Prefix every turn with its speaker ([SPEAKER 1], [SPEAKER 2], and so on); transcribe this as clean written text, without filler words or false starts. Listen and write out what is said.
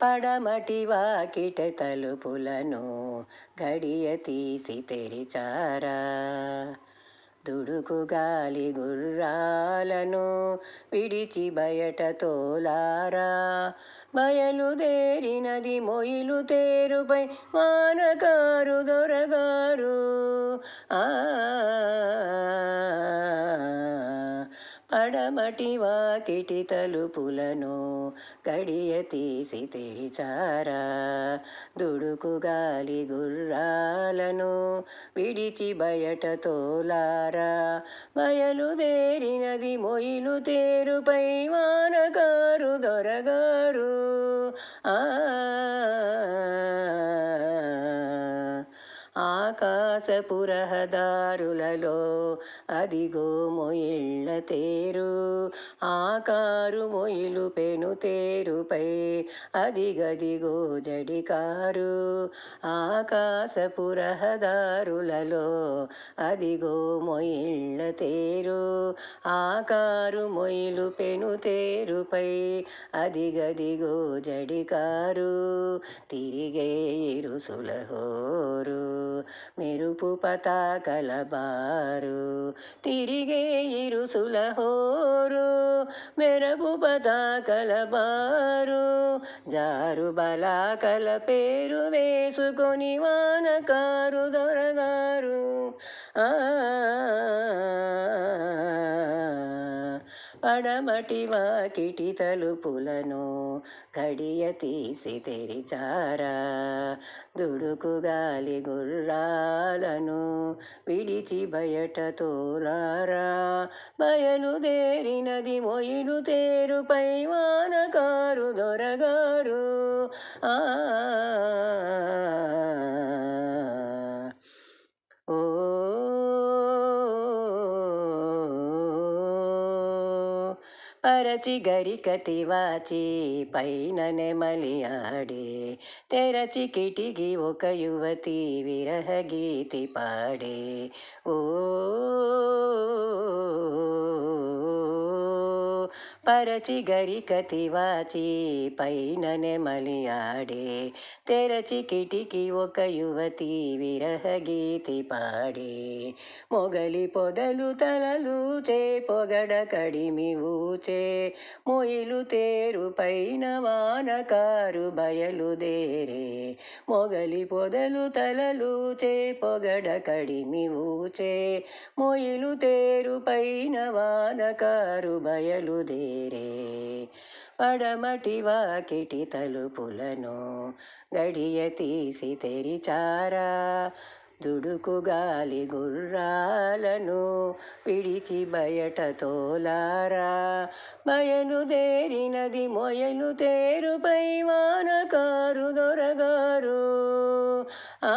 [SPEAKER 1] పడమటి వాకిట తలుపులను గడియ తీసి తెరిచారా, దుడుకు గాలి గుర్రాలను విడిచి బయట తోలారా, బయలుదేరినది మొయిలు తేరుపై వానకారు దొరగారు. పడమటి వాకిటి తలుపులను గడియ తీసి తెరిచారా, దుడుకు గాలి గుర్రాలను విడిచి బయట తోలారా, బయలుదేరినది మొయిలు తేరుపై వానకారు దొరగారు. ఆకాశపు రహదారులలో అదిగో మొయిళ్ళ తేరు, ఆకారు మొయిలు పెను తేరుపై అదిగదిగో జడికారు. ఆకాశపు రహదారులలో అదిగో మొయిళ్ళ తేరు, ఆకారు మొయిలు పెను తేరుపై అదిగదిగో జడికారు. తిరిగే ఇరుసుల హోరు, మెరుపు పతాకల బారు, తిరిగే ఇరుసుల హోరు, మెరుపు పతాకల బారు, జారు బలాకల పేరు వేసుకొని వానకారు దొరగారు. పడమటి వాకిటి తలుపులను గడియ తీసి తెరిచారా, దుడుకు గాలి గుర్రాలను విడిచి బయట తోలారా, బయలుదేరినది మొయిలు తేరుపై వానకారు దొరగారు. పరచి గరికతి వాచి పైన నెమలి ఆడే, తెరచి కిటికి ఒక యువతి విరహ గీతి పాడే. పరచి గరికతి వాచి పైన నెమలి ఆడే, తెరచి కిటికి ఒక యువతి విరహ గీతి పాడే. మొగలి పొదలు తలలూచే పొగడ కడిమి ఊచే, మొయిలు తేరు పైన వానకారు బయలుదేరే. మొగలి పొదలు తలలూచే పొగడ కడిమి ఊచే, మొయిలు తేరు పైన వానకారు బయలుదేరే. పడమటి వాకిటి తలుపులను గడియ తీసి తెరిచారా, దుడుకు గాలి గుర్రాలను విడిచి బయట తోలారా, బయలుదేరినది మొయలు తేరుపై వానకారు దొరగారు. ఆ